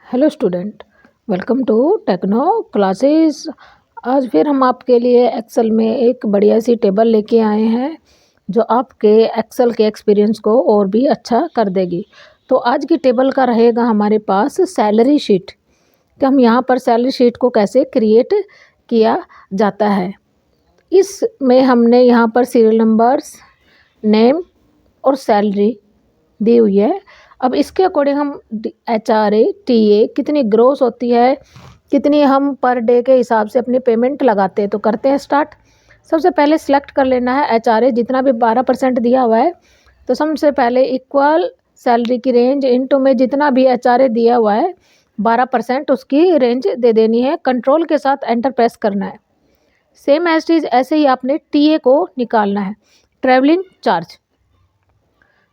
Hello student, welcome to Techno Classes. आज फिर हम आपके लिए एक्सेल में एक बढ़िया सी टेबल लेके आए हैं जो आपके एक्सेल के एक्सपीरियंस को और भी अच्छा कर देगी। तो आज की टेबल का रहेगा हमारे पास सैलरी शीट कि हम यहाँ पर सैलरी शीट को कैसे क्रिएट किया जाता है। इसमें हमने यहाँ पर सीरियल नंबर्स, नेम और सैलरी दी हुई है। अब इसके अकॉर्डिंग हम HRA TA कितनी ग्रोस होती है, कितनी हम पर डे के हिसाब से अपनी पेमेंट लगाते हैं। तो करते हैं स्टार्ट। सबसे पहले सिलेक्ट कर लेना है HRA, जितना भी 12% दिया हुआ है तो सबसे पहले इक्वल सैलरी की रेंज इनटू में जितना भी HRA दिया हुआ है 12% उसकी रेंज दे देनी है। कंट्रोल के साथ एंटर प्रेस करना है। सेम एज इज ऐसे ही आपने TA को निकालना है, ट्रैवलिंग चार्ज।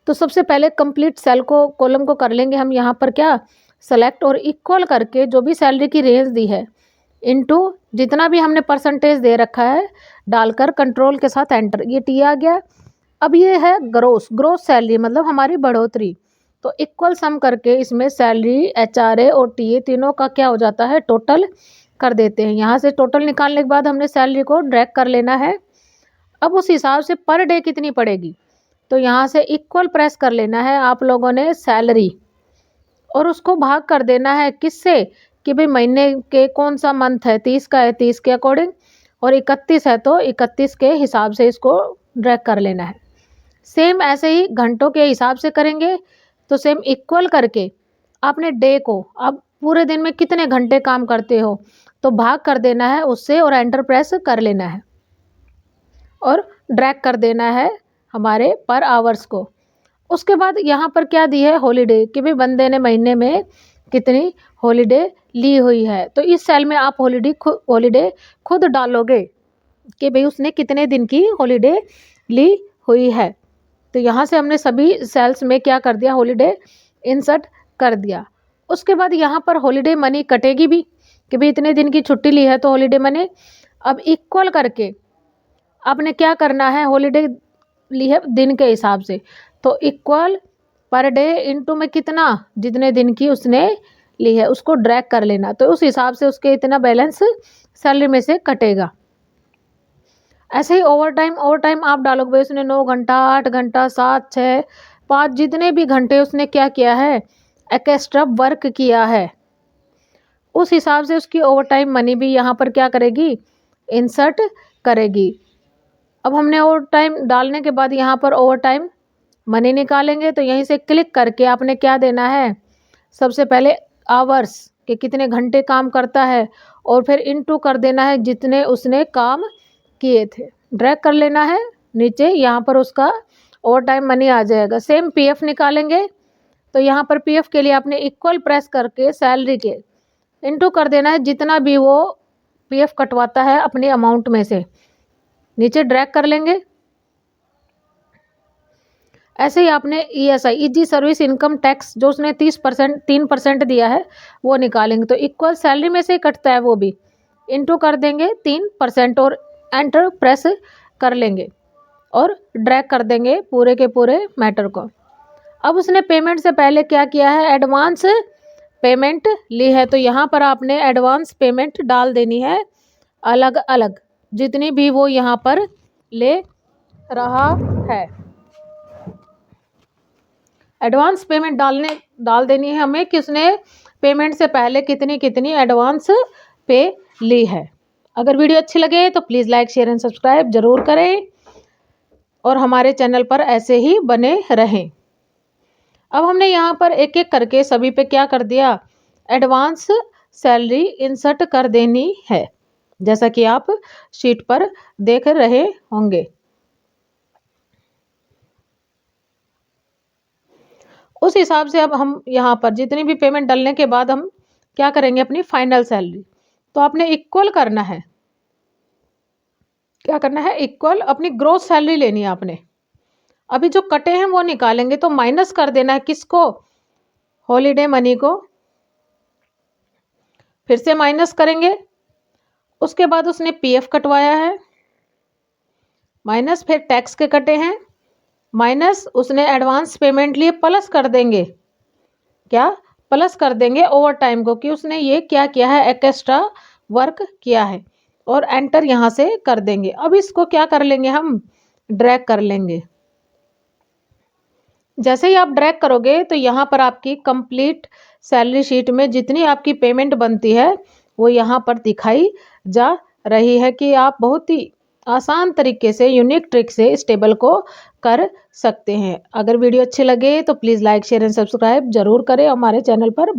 तो सबसे पहले कंप्लीट सेल को, कॉलम को कर लेंगे हम यहाँ पर क्या सेलेक्ट और इक्वल करके जो भी सैलरी की रेंज दी है इनटू जितना भी हमने परसेंटेज दे रखा है डालकर कंट्रोल के साथ एंटर। ये टी आ गया। अब ये है ग्रोस सैलरी, मतलब हमारी बढ़ोतरी। तो इक्वल सम करके इसमें सैलरी, HRA और TA तीनों का क्या हो जाता है, टोटल कर देते हैं। यहाँ से टोटल निकालने के बाद हमने सैलरी को ड्रैग कर लेना है। अब उस हिसाब से पर डे कितनी पड़ेगी तो यहाँ से इक्वल प्रेस कर लेना है आप लोगों ने सैलरी, और उसको भाग कर देना है किससे कि भाई महीने के कौन सा मंथ है, 30 का है 30 के अकॉर्डिंग, और 31 है तो 31 के हिसाब से इसको ड्रैग कर लेना है। सेम ऐसे ही घंटों के हिसाब से करेंगे तो सेम इक्वल करके आपने डे को, आप पूरे दिन में कितने घंटे काम करते हो तो भाग कर देना है उससे और एंटर प्रेस कर लेना है और ड्रैग कर देना है हमारे पर आवर्स को। उसके बाद यहाँ पर क्या दी है, हॉलीडे, कि भाई बंदे ने महीने में कितनी हॉलीडे ली हुई है। तो इस सेल में आप हॉलीडे खुद डालोगे कि भाई उसने कितने दिन की हॉलीडे ली हुई है। तो यहाँ से हमने सभी सेल्स में क्या कर दिया, हॉलीडे इंसर्ट कर दिया। उसके बाद यहाँ पर हॉलीडे मनी कटेगी भी कि भाई इतने दिन की छुट्टी ली है तो हॉलीडे मनी। अब इक्वल करके आपने क्या करना है, हॉलीडे ली है दिन के हिसाब से तो इक्वल पर डे इनटू में कितना, जितने दिन की उसने ली है उसको ड्रैग कर लेना। तो उस हिसाब से उसके इतना बैलेंस सैलरी में से कटेगा। ऐसे ही ओवर टाइम आप डालोगे भाई उसने 9 घंटा, 8 घंटा, 7, 6, 5 जितने भी घंटे उसने क्या किया है, एक्स्ट्रा वर्क किया है, उस हिसाब से उसकी ओवर टाइम मनी भी यहाँ पर क्या करेगी, इंसर्ट करेगी। अब हमने ओवर टाइम डालने के बाद यहाँ पर ओवर टाइम मनी निकालेंगे तो यहीं से क्लिक करके आपने क्या देना है, सबसे पहले आवर्स के कितने घंटे काम करता है और फिर इनटू कर देना है जितने उसने काम किए थे। ड्रैग कर लेना है नीचे, यहाँ पर उसका ओवर टाइम मनी आ जाएगा। सेम PF निकालेंगे तो यहाँ पर PF के लिए आपने इक्वल प्रेस करके सैलरी के इनटू कर देना है जितना भी वो PF कटवाता है अपनी अमाउंट में से, नीचे ड्रैग कर लेंगे। ऐसे ही आपने ESI, easy service income tax, जो उसने 3% दिया है वो निकालेंगे। तो इक्वल सैलरी में से कटता है वो भी, इनटू कर देंगे 3% और एंटर प्रेस कर लेंगे और ड्रैग कर देंगे पूरे के पूरे मैटर को। अब उसने पेमेंट से पहले क्या किया है, एडवांस पेमेंट ली है तो यहाँ पर आपने एडवांस पेमेंट डाल देनी है अलग अलग, जितनी भी वो यहाँ पर ले रहा है। एडवांस पेमेंट डाल देनी है हमें कि उसने पेमेंट से पहले कितनी कितनी एडवांस पे ली है। अगर वीडियो अच्छी लगे तो please like, share and subscribe ज़रूर करें और हमारे चैनल पर ऐसे ही बने रहें। अब हमने यहाँ पर एक एक करके सभी पे क्या कर दिया, एडवांस सैलरी इंसर्ट कर देनी है, जैसा कि आप शीट पर देख रहे होंगे। उस हिसाब से अब हम यहाँ पर जितनी भी पेमेंट डालने के बाद हम क्या करेंगे, अपनी फाइनल सैलरी। तो आपने इक्वल करना है, क्या करना है, इक्वल अपनी ग्रोस सैलरी लेनी है आपने। अभी जो कटे हैं वो निकालेंगे तो माइनस कर देना है किसको, हॉलीडे मनी को, फिर से माइनस करेंगे। उसके बाद उसने PF कटवाया है, माइनस फिर टैक्स के कटे हैं, माइनस उसने एडवांस पेमेंट लिए, प्लस कर देंगे क्या, प्लस कर देंगे ओवर टाइम को कि उसने ये क्या किया है, एक्स्ट्रा वर्क किया है, और एंटर यहाँ से कर देंगे। अब इसको क्या कर लेंगे, हम ड्रैग कर लेंगे। जैसे ही आप ड्रैग करोगे तो यहाँ पर आपकी कंप्लीट सैलरी शीट में जितनी आपकी पेमेंट बनती है वो यहाँ पर दिखाई जा रही है कि आप बहुत ही आसान तरीके से, यूनिक ट्रिक से इस टेबल को कर सकते हैं। अगर वीडियो अच्छे लगे तो please like share and subscribe जरूर करें, हमारे चैनल पर